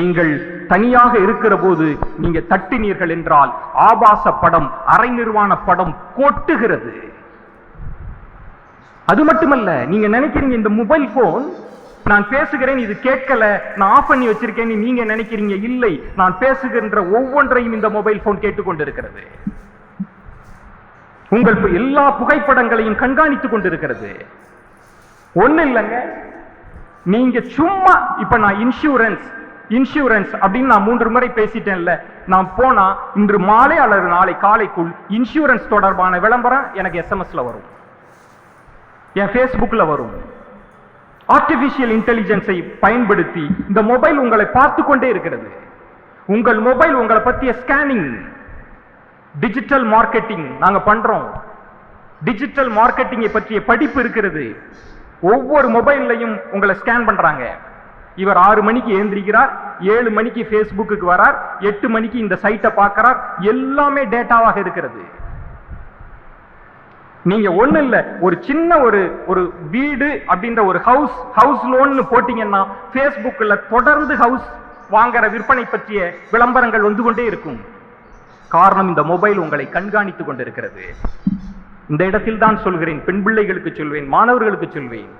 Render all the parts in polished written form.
நீங்கள் தனியாக இருக்கிற போது நீங்க தட்டினீர்கள் என்றால் ஆபாச படம், அரை நிர்வாண படம் கொட்டுகிறது. அது மட்டுமல்ல, நீங்க நினைக்கிறீங்க இந்த மொபைல் போன் நான் பேசுகிறேன் இது கேட்கல, நான் ஆஃப் பண்ணி வச்சிருக்கேன்னு நீங்க நினைக்கிறீங்க. இல்லை, நான் பேசுகின்ற ஒவ்வொன்றையும் இந்த மொபைல் போன் கேட்டுக்கொண்டிருக்கிறது. உங்கள் எல்லா புகைப்படங்களையும் கண்காணித்துக் கொண்டிருக்கிறது. ஒண்ணு இல்லைங்க, நீங்க சும்மா இப்ப நான் இன்சூரன்ஸ் அப்படின்னு நான் 3 முறை பேசிட்டேன்ல, நான் போனா இன்று மாலை அல்லது நாளை காலைக்குள் இன்சூரன்ஸ் தொடர்பான விளம்பரம் எனக்கு எஸ்எம்எஸ்ல வரும், என் பேஸ்புக்ல வரும். ஆர்டிபிஷியல் இன்டெலிஜென்ஸை பயன்படுத்தி இந்த மொபைல் உங்களை பார்த்து கொண்டே இருக்கிறது. உங்கள் மொபைல் உங்களை பற்றிய ஸ்கேனிங், டிஜிட்டல் மார்க்கெட்டிங் நாங்க பண்றோம். டிஜிட்டல் மார்க்கெட்டிங்கை பற்றிய படிப்பு இருக்கிறது. ஒவ்வொரு மொபைல்லையும் உங்களை ஸ்கேன் பண்றாங்க. இவர் 6 மணிக்கு எழுந்திருக்கிறார், 7 மணிக்கு பேஸ்புக்கு வரார், 8 மணிக்கு இந்த சைட்டை பார்க்கிறார். எல்லாமே டேட்டாவாக இருக்கிறது. நீங்க ஒண்ணு இல்ல, ஒரு சின்ன ஒரு வீடு அப்படின்ற ஒரு ஹவுஸ் லோன் போட்டீங்கன்னா பேஸ்புக்ல தொடர்ந்து ஹவுஸ் வாங்குற விற்பனை பற்றிய விளம்பரங்கள் வந்து கொண்டே இருக்கும். காரணம், இந்த மொபைல் உங்களை கண்காணித்துக் கொண்டிருக்கிறது. இந்த இடத்தில் தான் சொல்கிறேன், பெண் பிள்ளைகளுக்கு சொல்வேன், மாணவர்களுக்கு சொல்வேன்,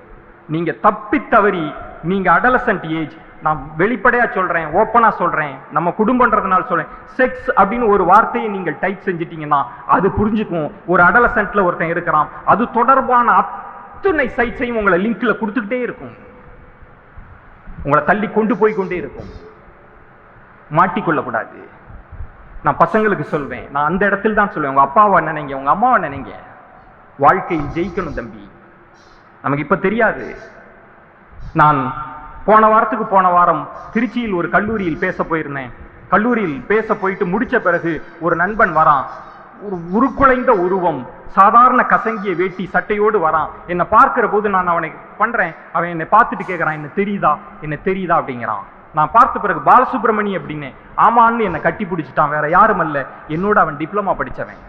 நீங்க தப்பி தவறி, நீங்க அடலசன்ட் ஏஜ், நான் வெளிப்படையா சொல்றேன், ஓப்பனா சொல்றேன், நம்ம குடும்பம்ன்றதுனால சொல்றேன், செக்ஸ் அப்படின்னு ஒரு வார்த்தையை நீங்கள் டைப் செஞ்சிட்டீங்கன்னா அது புரிஞ்சுக்கும். ஒரு அடலசன்ட்ல ஒருத்தன் இருக்கிறான், அது தொடர்பான அத்தனை சைட்ஸையும் உங்களை லிங்க்ல கொடுத்துக்கிட்டே இருக்கும், உங்களை தள்ளி கொண்டு போய் கொண்டே இருக்கும். மாட்டிக்கொள்ளக்கூடாது. நான் பசங்களுக்கு சொல்வேன், நான் அந்த இடத்தில் தான் சொல்லுவேன், உங்க அப்பாவை நினைங்க, உங்க அம்மாவை நினைங்க. வாழ்க்கையில் ஜெயிக்கணும் தம்பி. நமக்கு இப்ப தெரியாது. நான் போன வாரம் திருச்சியில் ஒரு கல்லூரியில் பேச போயிருந்தேன். கல்லூரியில் பேச போயிட்டு முடிச்ச பிறகு ஒரு நண்பன் வரான், ஒரு உருக்குலைந்த உருவம், சாதாரண கசங்கிய வேட்டி சட்டையோடு வரான். என்னை பார்க்கிற போது நான் அவனை பண்றேன், அவன் என்னை பார்த்துட்டு கேட்கிறான், என்ன தெரியுதா அப்படிங்கிறான். நான் பார்த்த பிறகு பாலசுப்ரமணி அப்படின்னு, ஆமான்னு என்னை கட்டி பிடிச்சிட்டான். வேற யாரும் அல்ல, என்னோட அவன் டிப்ளமா படிச்சவன்.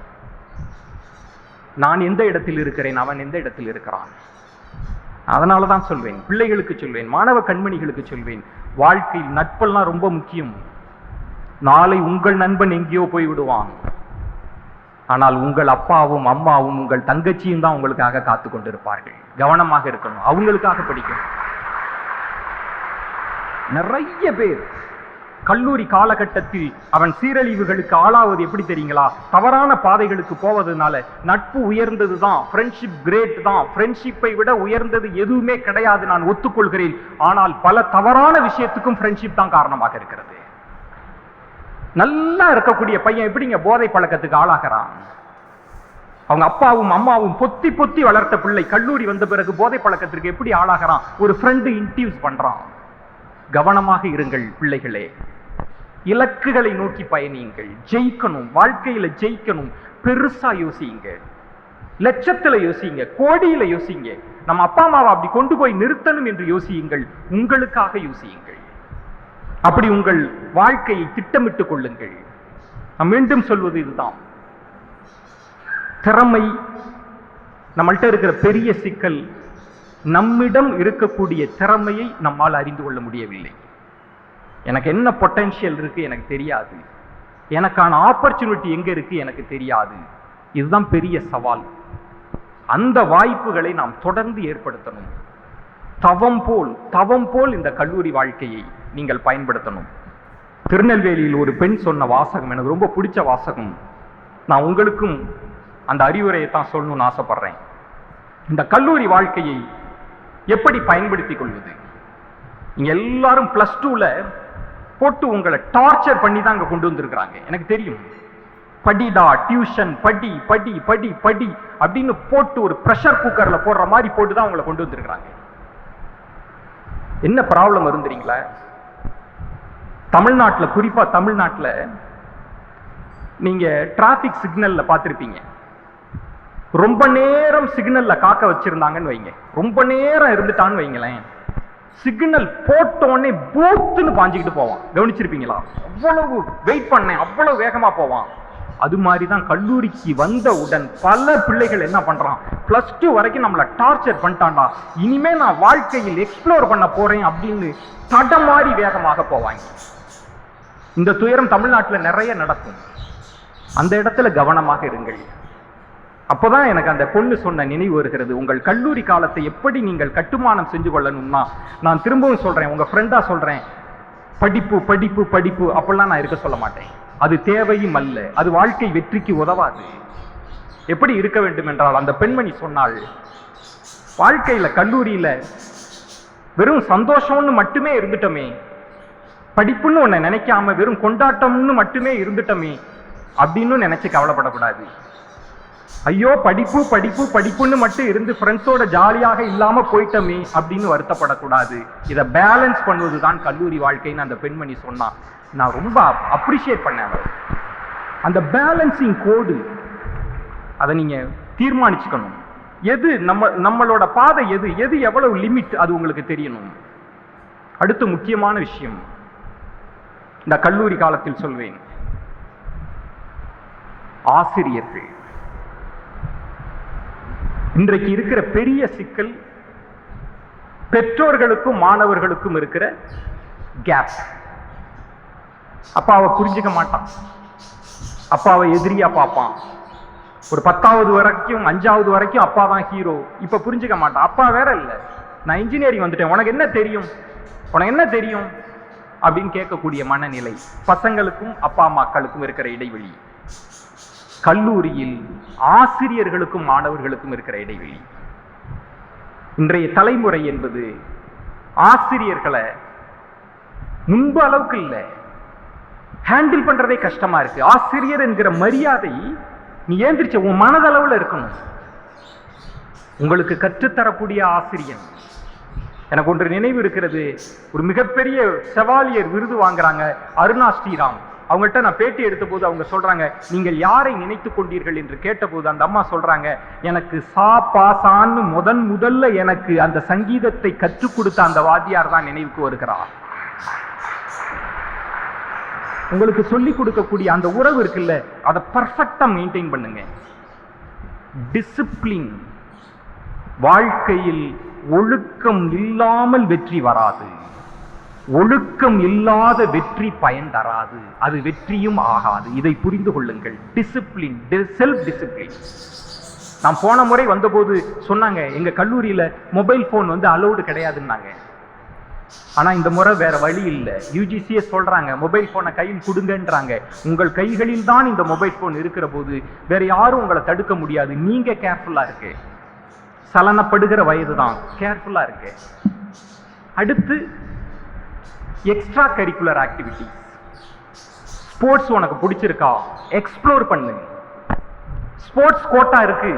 நான் எந்த இடத்தில் இருக்கிறேன், அவன் எந்த இடத்தில் இருக்கிறான். அதனாலதான் சொல்வேன், பிள்ளைகளுக்கு சொல்வேன், மாணவ கண்மணிகளுக்கு சொல்வேன், வாழ்க்கையில் நட்பெல்லாம் ரொம்ப முக்கியம். நாளை உங்கள் நண்பன் எங்கேயோ போய் விடுவான், ஆனால் உங்கள் அப்பாவும் அம்மாவும் உங்கள் தங்கச்சியும் தான் உங்களுக்காக காத்து கொண்டிருப்பார்கள். கவனமாக இருக்கணும், அவங்களுக்காக படிக்கணும். நிறைய பேர் கல்லூரி காலகட்டத்தில் அவன் சீரழிவுகளுக்கு ஆளாவது எப்படி தெரியுங்களா? தவறான பாதைகளுக்கு போவதனால. நட்பு உயர்ந்தது தான், ஃப்ரெண்ட்ஷிப் கிரேட் தான், ஃப்ரெண்ட்ஷிப்பை விட உயர்ந்தது எதுவுமே கிடையாது, நான் ஒத்துக்கொள்கிறேன். ஆனால் பல தவறான விஷயத்துக்கும் ஃப்ரெண்ட்ஷிப் தான் காரணமாக இருக்கிறது. நல்லா இருக்கக்கூடிய பையன் எப்படிங்க போதை பழக்கத்துக்கு ஆளாகிறான்? அவங்க அப்பாவும் அம்மாவும் பொத்தி பொத்தி வளர்த்த பிள்ளை கல்லூரி வந்த பிறகு போதை பழக்கத்திற்கு எப்படி ஆளாகிறான்? ஒரு ஃப்ரெண்டு இன்டியூஸ் பண்றான். கவனமாக இருங்கள் பிள்ளைகளே, இலக்குகளை நோக்கி பயணியுங்கள். ஜெயிக்கணும், வாழ்க்கையில ஜெயிக்கணும். பெருசா யோசிங்க, லட்சத்துல யோசிங்க, கோடியில யோசிங்க. நம்ம அப்பா அம்மாவை அப்படி கொண்டு போய் நிறுத்தணும் என்று யோசியுங்கள். உங்களுக்காக யோசியுங்கள். அப்படி உங்கள் வாழ்க்கையை திட்டமிட்டுக் கொள்ளுங்கள். நான் மீண்டும் சொல்வது இதுதான், திறமை நம்மள்கிட்ட இருக்கிற பெரிய சிக்கல், நம்மிடம் இருக்கக்கூடிய திறமையை நம்மால் அறிந்து கொள்ள முடியவில்லை. எனக்கு என்ன பொட்டன்ஷியல் இருக்கு எனக்கு தெரியாது, எனக்கான ஆப்பர்ச்சுனிட்டி எங்க இருக்கு எனக்கு தெரியாது. இதுதான் பெரிய சவால். அந்த வாய்ப்புகளை நாம் தொடர்ந்து ஏற்படுத்தணும். தவம் போல் இந்த கல்லூரி வாழ்க்கையை நீங்கள் பயன்படுத்தணும். திருநெல்வேலியில் ஒரு பெண் சொன்ன வாசகம் எனக்கு ரொம்ப பிடிச்ச வாசகம். நான் உங்களுக்கும் அந்த அறிவுரையை தான் சொல்லணும்னு ஆசைப்படுறேன். இந்த கல்லூரி வாழ்க்கையை எப்படி பயன்படுத்திக் கொள்வது? நீங்க எல்லாரும் +2ல போட்டு உங்களை டார்ச்சர் பண்ணி தான் அங்க கொண்டு வந்திருக்கிறாங்க. எனக்கு தெரியும், படிடா, டியூஷன், படி படி படி படி அப்படின்னு போட்டு ஒரு பிரஷர் குக்கர்ல போடுற மாதிரி போட்டு தான் உங்களை கொண்டு வந்திருக்கிறாங்க. என்ன ப்ராப்ளம் இருந்துறீங்களா? தமிழ்நாட்டில், குறிப்பா தமிழ்நாட்டில் நீங்க டிராபிக் சிக்னல்ல பார்த்திருப்பீங்க. ரொம்ப நேரம் சிக்னல்ல காக்க வச்சிருந்தாங்கன்னு வைங்க, ரொம்ப நேரம் இருந்துட்டான்னு வைங்களேன், சிக்னல் போட்டோடனே பூத்துன்னு பாஞ்சுக்கிட்டு போவான். கவனிச்சிருப்பீங்களா? அவ்வளவு வெயிட் பண்ணேன், அவ்வளவு வேகமா போவான். அது மாதிரிதான் கல்லூரிக்கு வந்தவுடன் பல பிள்ளைகள் என்ன பண்றான், +2 வரைக்கும் நம்மளை டார்ச்சர் பண்ணிட்டான்டா, இனிமே நான் வாழ்க்கையில் எக்ஸ்ப்ளோர் பண்ண போறேன் அப்படின்னு தடமாறி வேகமாக போவாங்க. இந்த துயரம் தமிழ்நாட்டில் நிறைய நடக்கும். அந்த இடத்துல கவனமாக இருங்கள். அப்போதான் எனக்கு அந்த பொண்ணு சொன்ன நினைவு வருகிறது. உங்கள் கல்லூரி காலத்தை எப்படி நீங்கள் கட்டுமானம் செஞ்சு கொள்ளணும்னா, நான் திரும்பவும் சொல்றேன், உங்க ஃப்ரெண்டா சொல்றேன், படிப்பு படிப்பு படிப்பு அப்படிலாம் நான் இருக்க சொல்ல மாட்டேன். அது தேவையும் அல்ல, அது வாழ்க்கை வெற்றிக்கு உதவாது. எப்படி இருக்க வேண்டும் என்றால், அந்த பெண்மணி சொன்னாள், வாழ்க்கையில கல்லூரியில வெறும் சந்தோஷம்னு மட்டுமே இருந்துட்டோமே, படிப்புன்னு ஒன்ன நினைக்காம வெறும் கொண்டாட்டம்னு மட்டுமே இருந்துட்டோமே அப்படின்னு நினைச்சு கவலைப்படக்கூடாது. ஐயோ படிப்பு படிப்பு படிப்புன்னு மட்டும் இருந்து ஃப்ரெண்ட்ஸோட ஜாலியாக இல்லாம போயிட்டோமே அப்படின்னு வருத்தப்படக்கூடாது. இதை பேலன்ஸ் பண்ணுவதுதான் கல்லூரி வாழ்க்கைன்னு அந்த பெண்மணி சொன்னா. நான் ரொம்ப அப்ரிஷியேட் பண்ணேன். அந்த பேலன்சிங் கோடு அதை நீங்க தீர்மானிச்சுக்கணும். எது நம்மளோட பாதை, எது எவ்வளவு லிமிட், அது உங்களுக்கு தெரியணும். அடுத்து முக்கியமான விஷயம், இந்த கல்லூரி காலத்தில் சொல்வேன், ஆசிரியர்கள். இன்றைக்கு இருக்கிற பெரிய சிக்கல் பெற்றோர்களுக்கும் மாணவர்களுக்கும் இருக்கிற கேப். அப்பாவை புரிஞ்சுக்க மாட்டான், அப்பாவை எதிரியா பார்ப்பான். ஒரு 10வது வரைக்கும் 5வது வரைக்கும் அப்பா தான் ஹீரோ. இப்ப புரிஞ்சுக்க மாட்டான், அப்பா வேற இல்ல, நான் இன்ஜினியரிங் வந்துட்டேன், உனக்கு என்ன தெரியும், உனக்கு என்ன தெரியும் அப்படின்னு கேட்கக்கூடிய மனநிலை பசங்களுக்கும் அப்பா அம்மாக்களுக்கும் இருக்கிற இடைவெளி. கல்லூரியில் ஆசிரியர்களுக்கும் மாணவர்களுக்கும் இருக்கிற இடைவெளி. இன்றைய தலைமுறை என்பது ஆசிரியர்களை முன்பு அளவுக்கு இல்லை, ஹேண்டில் பண்றதே கஷ்டமா இருக்கு. ஆசிரியர் என்கிற மரியாதை நீ ஏந்திரிச்ச உன் மனதளவுல இருக்கணும். உங்களுக்கு கற்றுத்தரக்கூடிய ஆசிரியர். எனக்கு ஒன்று நினைவு இருக்கிறது, ஒரு மிகப்பெரிய செவாலியர் விருது வாங்குறாங்க அருணா ஸ்ரீராம். அவங்கள்ட்ட நான் பேட்டி எடுத்த போது அவங்க சொல்றாங்க, நீங்கள் யாரை நினைத்து கொண்டீர்கள் என்று கேட்டபோது அந்த அம்மா சொல்றாங்க, எனக்கு சா பாசான்னு முதல்ல எனக்கு அந்த சங்கீதத்தை கற்றுக் கொடுத்த அந்த வாத்தியார் தான் நினைவுக்கு வருகிறார். உங்களுக்கு சொல்லிக் கொடுக்கக்கூடிய அந்த உறவு இருக்குல்ல, அதை பர்ஃபெக்டா மெயின்டைன் பண்ணுங்க. டிசிப்ளின். வாழ்க்கையில் ஒழுக்கம் இல்லாமல் வெற்றி வராது, ஒழுக்கம் இல்லாத வெற்றி பயன் தராது, அது வெற்றியும் ஆகாது. இதை புரிந்து கொள்ளுங்கள். Discipline, self discipline. நான் போன முறை வந்தபோது சொன்னாங்க, எங்க கல்லூரியில மொபைல் போன் அலோடு கிடையாதுன்னாங்க. ஆனா இந்த முறை வேற வழி இல்லை, யூஜிசியே சொல்றாங்க மொபைல் போனை கையில் கொடுங்கன்றாங்க. உங்கள் கைகளில் தான் இந்த மொபைல் போன் இருக்கிற போது வேற யாரும் உங்களை தடுக்க முடியாது. நீங்க கேர்ஃபுல்லா இருக்கு, சலனப்படுகிற வயது தான், கேர்ஃபுல்லா இருக்கு. அடுத்து எக்ஸ்ட்ரா கரிக்குலர் ஆக்டிவிட்டி. ஸ்போர்ட்ஸ் உனக்கு பிடிச்சிருக்கா, எக்ஸ்ப்ளோர் பண்ணு. ஸ்போர்ட்ஸ் கோட்டா இருக்கு,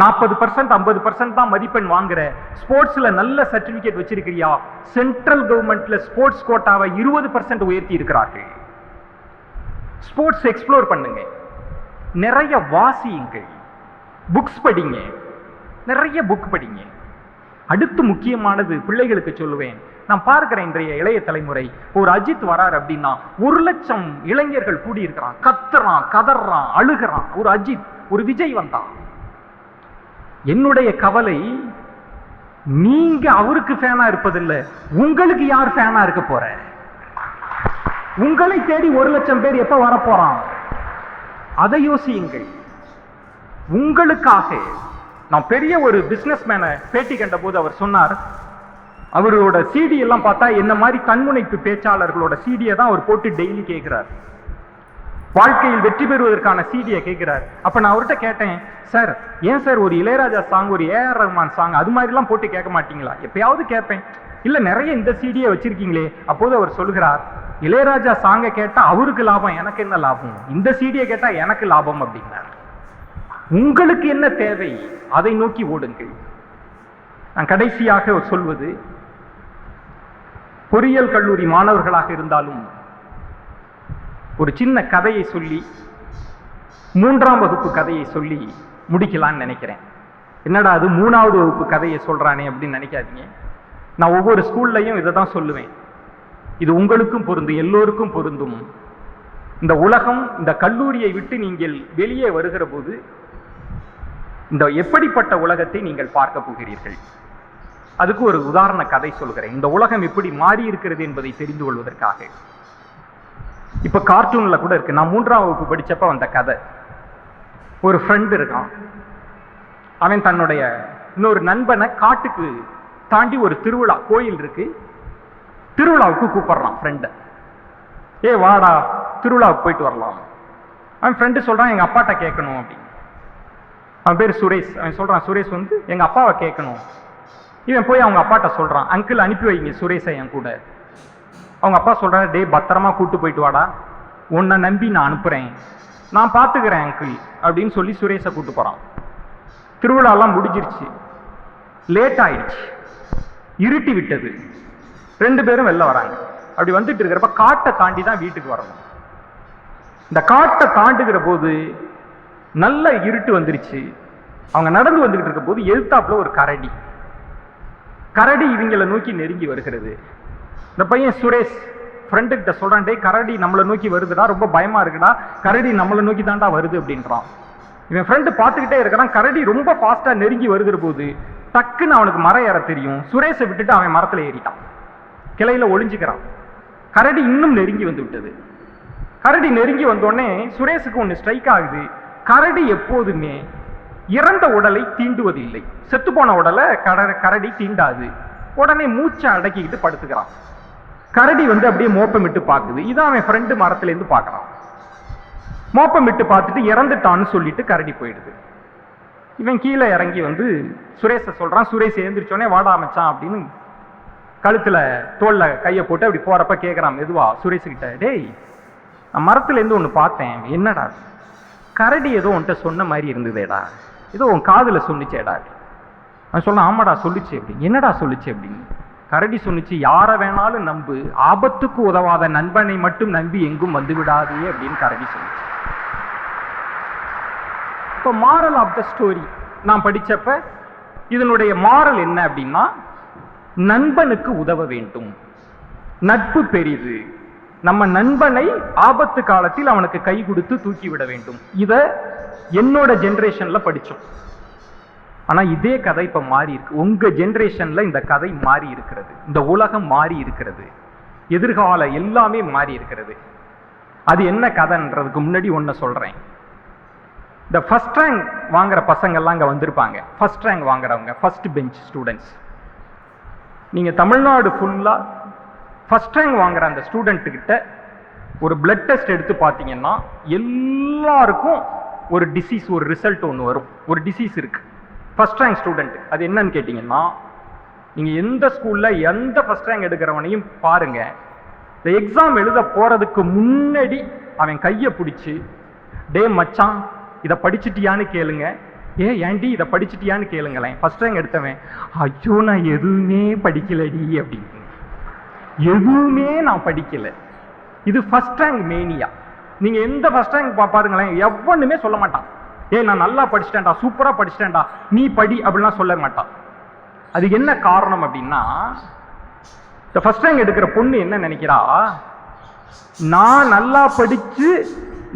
40% 50% தான் மதிப்பெண் வாங்குற. ஸ்போர்ட்ஸ்ல நல்ல சர்டிபிகேட் வச்சிருக்கிறியா, சென்ட்ரல் கவர்மெண்ட்ல ஸ்போர்ட்ஸ் கோட்டாவை 20% உயர்த்தி இருக்கிறார்கள். ஸ்போர்ட்ஸ் எக்ஸ்ப்ளோர் பண்ணுங்க, நிறைய வாசியுங்கள், புக்ஸ் படிங்க, நிறைய புக் படிங்க. அடுத்து முக்கியமானது பிள்ளைகளுக்கு சொல்லுவேன், நான் பார்க்கிறேன் இன்றைய இளைய தலைமுறை, ஒரு அஜித் வரார் அப்படின்னா 1,00,000 இளைஞர்கள் கூடி இருக்கிறான், கத்துறான், கதறான், அழுகிறான். ஒரு அஜித், ஒரு விஜய் வந்தான். என்னுடைய கவலை, நீங்க அவருக்கு ஃபேனா இருப்பதில்லை, உங்களுக்கு யார் ஃபேனா இருக்க போற? உங்களை தேடி 1,00,000 பேர் எப்ப வரப்போறான், அதை யோசியுங்கள். உங்களுக்காக. நான் பெரிய ஒரு பிசினஸ் மேனை பேட்டி கண்ட போது அவர் சொன்னார், அவரோட சிடி எல்லாம் பார்த்தா என்ன மாதிரி தன்முனைப்பு பேச்சாளர்களோட சிடியை தான் அவர் போட்டு டெய்லி கேட்கிறார். வாழ்க்கையில் வெற்றி பெறுவதற்கான சிடியை கேட்கிறார். அப்ப நான் அவர்கிட்ட கேட்டேன், சார் ஏன் சார் ஒரு இளையராஜா சாங், ஒரு ஏஆர் ரஹ்மான் சாங் அது மாதிரிலாம் போட்டு கேட்க மாட்டீங்களா? எப்பயாவது கேட்பேன். இல்ல நிறைய இந்த சிடியை வச்சிருக்கீங்களே. அப்போது அவர் சொல்கிறார், இளையராஜா சாங்கை கேட்டா அவருக்கு லாபம், எனக்கு என்ன லாபம், இந்த சிடியை கேட்டா எனக்கு லாபம் அப்படின்னார். உங்களுக்கு என்ன தேவை, அதை நோக்கி ஓடுங்கள். நான் கடைசியாக சொல்வது, பொறியியல் கல்லூரி மாணவர்களாக இருந்தாலும் ஒரு சின்ன கதையை சொல்லி, 3ஆம் வகுப்பு கதையை சொல்லி முடிக்கலான்னு நினைக்கிறேன். என்னடா அது 3வது வகுப்பு கதையை சொல்றானே அப்படின்னு நினைக்காதீங்க. நான் ஒவ்வொரு ஸ்கூல்லையும் இதை தான் சொல்லுவேன். இது உங்களுக்கும் பொருந்தும், எல்லோருக்கும் பொருந்தும். இந்த உலகம், இந்த கல்லூரியை விட்டு நீங்கள் வெளியே வருகிற போது இந்த எப்படிப்பட்ட உலகத்தை நீங்கள் பார்க்க போகிறீர்கள். அதுக்கு ஒரு உதாரண கதை சொல்கிறேன், இந்த உலகம் எப்படி மாறி இருக்கிறது என்பதை தெரிந்து கொள்வதற்காக. இப்ப கார்ட்டூன்ல கூட இருக்கு. நான் 3ஆம் வகுப்பு படிச்சப்ப வந்த கதை. ஒரு ஃப்ரெண்ட் இருக்கான். அவன் தன்னுடைய இன்னொரு நண்பனை காட்டுக்கு தாண்டி ஒரு திருவிழா, கோயில் இருக்கு, திருவிழாவுக்கு கூப்பிடுறான் ஃப்ரெண்ட. ஏ வாடா திருவிழாவுக்கு போயிட்டு வரலாம். அவன் ஃப்ரெண்டு சொல்றான் எங்க அப்பாட்ட கேட்கணும் அப்படின்னு. அவன் பேர் சுரேஷ். அவன் சொல்றான் சுரேஷ் வந்து எங்க அப்பாவை கேட்கணும். இவன் போய் அவங்க அப்பாட்ட சொல்றான், அங்கிள் அனுப்பி வைங்க சுரேஷை என் கூட. அவங்க அப்பா சொல்றாரு, டே பத்திரமா கூட்டு போயிட்டு வாடா, உன்னை நம்பி நான் அனுப்புறேன், நான் பாத்துக்கிறேன் அங்கிள் அப்படின்னு சொல்லி சுரேஷை கூட்டு போறான். திருவிழாலாம் முடிஞ்சிருச்சு, லேட் ஆயிடுச்சு, இருட்டி விட்டது. 2 பேரும் வெளில வராங்க. அப்படி வந்துட்டு இருக்கிறப்ப காட்டை தாண்டி தான் வீட்டுக்கு வரணும். இந்த காட்டை தாண்டுகிற போது நல்ல இருட்டு வந்துருச்சு. அவங்க நடந்து வந்துகிட்டு இருக்க போது எதிர்த்தாப்புல ஒரு கரடி. கரடி இவங்களை நோக்கி நெருங்கி வருகிறது. இந்த பையன் சுரேஷ் ஃப்ரெண்டு கிட்ட சொல்றான், டே கரடி நம்மளை நோக்கி வருதுடா, ரொம்ப பயமா இருக்குடா, கரடி நம்மளை நோக்கி தாண்டா வருது அப்படின்றான். இவன் ஃப்ரெண்டு பார்த்துக்கிட்டே இருக்கிறான். கரடி ரொம்ப ஃபாஸ்டா நெருங்கி வருகிற போது டக்குன்னு அவனுக்கு மரம் ஏற தெரியும். சுரேஷை விட்டுட்டு அவன் மரத்துல ஏறிட்டான், கிளையில ஒளிஞ்சுக்கிறான். கரடி இன்னும் நெருங்கி வந்து விட்டது. கரடி நெருங்கி வந்தோடனே சுரேஷுக்கு ஒன்று ஸ்ட்ரைக் ஆகுது. கரடி எப்போதுமே இறந்த உடலை தீண்டுவதில்லை. செத்து போன உடலை கரடி தீண்டாது. உடனே மூச்சை அடக்கிக்கிட்டு படுத்துக்கிறான். கரடி வந்து அப்படியே மோப்பமிட்டு பார்க்குது. இதான் அவன் ஃப்ரெண்டு மரத்துல இருந்து பார்க்கறான். மோப்பமிட்டு பார்த்துட்டு இறந்துட்டான்னு சொல்லிட்டு கரடி போயிடுது. இவன் கீழே இறங்கி வந்து சுரேஷை சொல்றான். சுரேஷ் எழுந்திரிச்சோடனே வாடா மச்சான் அப்படின்னு கழுத்துல தோல்ல கையை போட்டு அப்படி போறப்ப கேட்கறான் மெதுவா சுரேஷ் கிட்ட, டேய் நான் மரத்துல இருந்து ஒண்ணு பார்த்தேன், என்னடா? கரடி ஏதோ உன்கிட்ட சொன்ன மாதிரி இருந்ததேடா, ஏதோ உன் காதுல சொன்னிச்சேடா. அவன் சொல்ல, ஆமாடா சொல்லிச்சு அப்படின்னு. என்னடா சொல்லிச்சு அப்படின்னு. கரடி சொன்னிச்சு, யார வேணாலும் நம்பு, ஆபத்துக்கு உதவாத நண்பனை மட்டும் நம்பி எங்கும் வந்து விடாதே அப்படின்னு கரடி சொல்லிச்சு. இப்போ மாரல் ஆஃப் த ஸ்டோரி நான் படிச்சப்ப இதனுடைய மாரல் என்ன அப்படின்னா, நண்பனுக்கு உதவ வேண்டும், நட்பு பெரிது, நம்ம நண்பனை ஆபத்து காலத்தில் அவனுக்கு கை கொடுத்து தூக்கி விட வேண்டும். இத என்னோட ஜெனரேஷன்ல படிச்சோம். ஆனா இதே கதை இப்ப மாறி இருக்கு. உங்க ஜெனரேஷன்ல இந்த கதை மாறி இருக்கிறது, இந்த உலகம் மாறி இருக்கிறது, எதிர்கால எல்லாமே மாறி இருக்கிறது. அது என்ன கதைன்றதுக்கு முன்னாடி ஒன்ன சொல்றேன். இந்த ஃபர்ஸ்ட் ரேங்க் வாங்குற பசங்க எல்லாம் அங்க வந்திருப்பாங்க. ஃபர்ஸ்ட் ரேங்க் வாங்குறவங்க, ஃபர்ஸ்ட் பெஞ்ச் ஸ்டூடெண்ட்ஸ். நீங்க தமிழ்நாடு ஃபுல்லா ஃபர்ஸ்ட் ரேங்க் வாங்குற அந்த ஸ்டூடெண்ட் கிட்ட ஒரு பிளட் டெஸ்ட் எடுத்து பார்த்தீங்கன்னா எல்லாருக்கும் ஒரு டிசீஸ், ஒரு ரிசல்ட் ஒன்று வரும். ஒரு டிசீஸ் இருக்கு ஃபர்ஸ்ட் ரேங்க் ஸ்டூடெண்ட். அது என்னன்னு கேட்டீங்கன்னா, நீங்க எந்த ஸ்கூல்ல எந்த ஃபர்ஸ்ட் ரேங்க் எடுக்கிறவனையும் பாருங்க, இந்த எக்ஸாம் எழுத போறதுக்கு முன்னாடி அவன் கையை பிடிச்சி, டே மச்சான் இதை படிச்சுட்டியான்னு கேளுங்க, ஏண்டி இதை படிச்சுட்டியான்னு கேளுங்களேன். ஃபர்ஸ்ட் ரேங்க் எடுத்தவன், ஐயோ நான் எதுவுமே படிக்கலடி அப்படின்னு, எதுவுமே நான் படிக்கல. இது ஃபர்ஸ்ட் ரேங்க் மேனியா. நீங்க எந்த ஃபர்ஸ்ட் ரேங்க் பாருங்களேன், எவனுமே சொல்ல மாட்டான், நான் நல்லா படிச்சிட்டேன்டா, சூப்பரா படிச்சிட்டேன்டா, நீ படி அப்படிலாம் சொல்ல மாட்டான். அது என்ன காரணம் அப்படின்னா, இந்த ஃபர்ஸ்ட் ரேங்க் எடுக்கிற பொண்ணு என்ன நினைக்கிறா, நான் நல்லா படிச்சு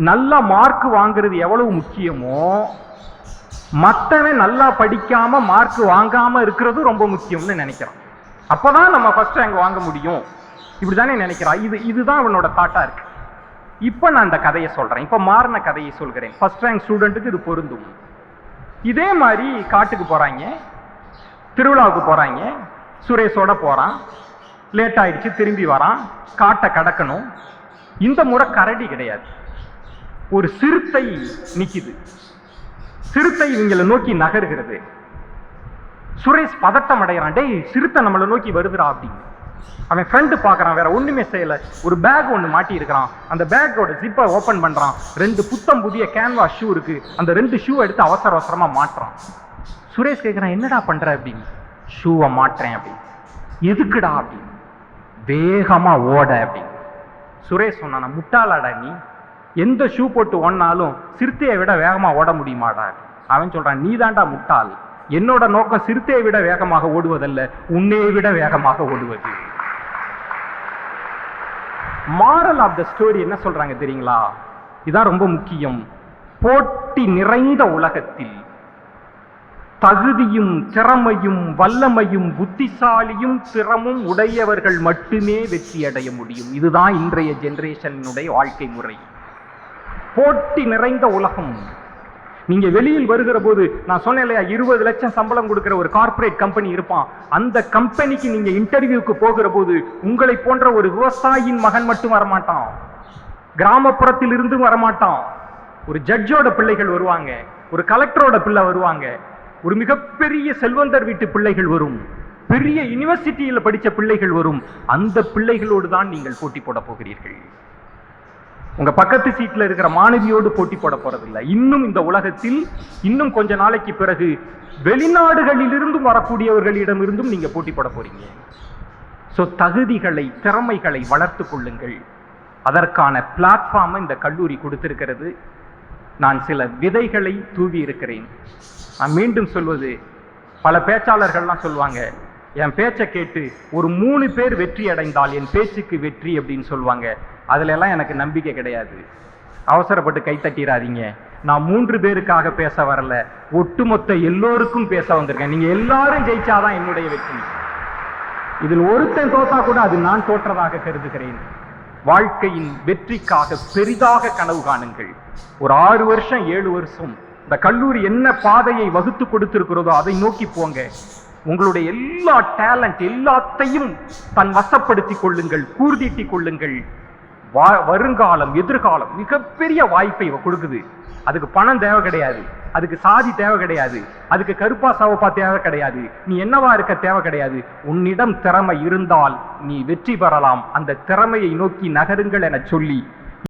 நல்ல மார்க் வாங்குறது எவ்வளவு முக்கியமோ, மற்றவன் நல்லா படிக்காம மார்க் வாங்காம இருக்கிறது ரொம்ப முக்கியம்னு நினைக்கிறான். அப்பதான் நம்ம ஃபர்ஸ்ட் ரேங்க் வாங்க முடியும், இப்படிதானே நினைக்கிறா. இதுதான் அவனோட தாட்டா இருக்கு. இப்ப நான் இந்த கதையை சொல்றேன். இப்ப மாறின கதையை சொல்கிறேன். ஃபர்ஸ்ட் ரேங்க் ஸ்டூடெண்ட்டுக்கு இது பொருந்தும். இதே மாதிரி காட்டுக்கு போறாங்க, திருவிழாவுக்கு போறாங்க, சுரேஷோட போறான், லேட் ஆயிடுச்சு, திரும்பி வரான், காட்டை கடக்கணும். இந்த முறை கரடி கிடையாது, ஒரு சிறுத்தை நிக்குது. சிறுத்தை இவங்களை நோக்கி நகர்கிறது. சுரேஷ் பதட்டம் அடைகிறான், டேய் சிறுத்தை நம்மளை நோக்கி வருதுடா அப்படின்னு. அவன் ஃப்ரெண்டு பார்க்கறான், வேற ஒண்ணுமே செய்யல, ஒரு பேக் ஒன்று மாட்டி இருக்கிறான். அந்த பேக்கோட ஜிப்பை ஓபன் பண்றான். 2 புத்தம் புதிய கேன்வாஸ் ஷூ இருக்கு. அந்த 2 ஷூ எடுத்து அவசர அவசரமா மாட்டுறான். சுரேஷ் கேட்கிறான், என்னடா பண்ற அப்படின்னு. ஷூவை மாட்டுறேன் அப்படின்னு. எதுக்குடா அப்படின்னு. வேகமா ஓட அப்படின்னு. சுரேஷ் சொன்னான், முட்டாளாடா நீ, எந்த ஷூ போட்டு ஓடினாலும் சிறுத்தையை விட வேகமா ஓட முடியுமாடா. அவன் சொல்றான், நீ தாண்டா முட்டாள், என்னோட நோக்கம் சிறுத்தையை விட வேகமாக ஓடுவதல்ல, உன்னை விட வேகமாக ஓடுவது. மாரல் ஆஃப் த ஸ்டோரி என்ன சொல்றாங்க தெரியுங்களா? இதான் ரொம்ப முக்கியம். போட்டி நிறைந்த உலகத்தில் தகுதியும் திறமையும் வல்லமையும் புத்திசாலியும் திறமும் உடையவர்கள் மட்டுமே வெற்றி அடைய முடியும். இதுதான் இன்றைய ஜெனரேஷனுடைய வாழ்க்கை முறை. போட்டி நிறைந்த உலகம். நீங்க வெளியில் வருகிற போது நான் சொன்னேன் இல்லையா, 20 லட்சம் சம்பளம் கொடுக்கிற ஒரு கார்ப்பரேட் கம்பெனி இருப்பான். அந்த கம்பெனிக்கு நீங்க இன்டர்வியூக்கு போகிற போது உங்களை போன்ற ஒரு விவசாயியின் மகன் மட்டும் வரமாட்டான், கிராமப்புறத்தில் இருந்தும் வரமாட்டான். ஒரு ஜட்ஜோட பிள்ளைகள் வருவாங்க, ஒரு கலெக்டரோட பிள்ளை வருவாங்க, ஒரு மிகப்பெரிய செல்வந்தர் வீட்டு பிள்ளைகள் வரும், பெரிய யூனிவர்சிட்டியில் படித்த பிள்ளைகள் வரும். அந்த பிள்ளைகளோடு தான் நீங்கள் போட்டி போட போகிறீர்கள். உங்க பக்கத்து சீட்ல இருக்கிற மாணவியோடு போட்டி போட போறதில்லை. இன்னும் இந்த உலகத்தில் இன்னும் கொஞ்ச நாளைக்கு பிறகு வெளிநாடுகளிலிருந்தும் வரக்கூடியவர்களிடமிருந்தும் நீங்க போட்டி போட போறீங்க. சோ தகுதிகளை திறமைகளை வளர்த்து கொள்ளுங்கள். அதற்கான பிளாட்ஃபார்மை இந்த கல்லூரி கொடுத்திருக்கிறது. நான் சில விதைகளை தூவி இருக்கிறேன். நான் மீண்டும் சொல்வது, பல பேச்சாளர்கள்லாம் சொல்லுவாங்க, என் பேச்சை கேட்டு ஒரு 3 பேர் வெற்றி அடைந்தால் என் பேச்சுக்கு வெற்றி அப்படின்னு சொல்லுவாங்க. அதுல எல்லாம் எனக்கு நம்பிக்கை கிடையாது. அவசரப்பட்டு கைத்தட்டிராதீங்க. நான் 3 பேருக்காக பேச வரல, ஒட்டுமொத்த எல்லோருக்கும் பேச வந்திருக்கேன். நீங்க எல்லாரும் ஜெயிச்சாதான் என்னுடைய வெற்றி. இதில் ஒருத்தன் தோத்தா கூட அது நான் தோற்றதாக கருதுகிறேன். வாழ்க்கையின் வெற்றிக்காக பெரிதாக கனவு காணுங்கள். ஒரு 6 வருஷம் 7 வருஷம் இந்த கல்லூரி என்ன பாதையை வகுத்து கொடுத்திருக்கிறதோ அதை நோக்கி போங்க. உங்களுடைய எல்லா டேலண்ட் எல்லாத்தையும் தன் வசப்படுத்திக் கொள்ளுங்கள், கூர்தீட்டிக் கொள்ளுங்கள். வருங்காலம் எதிர்காலம் மிகப்பெரிய வாய்ப்பை கொடுக்குது. அதுக்கு பணம் தேவை கிடையாது, அதுக்கு சாதி தேவை கிடையாது, அதுக்கு கருப்பா சவப்பா தேவை கிடையாது, நீ என்னவா இருக்க தேவை கிடையாது. உன்னிடம் திறமை இருந்தால் நீ வெற்றி பெறலாம். அந்த திறமையை நோக்கி நகருங்கள் என சொல்லி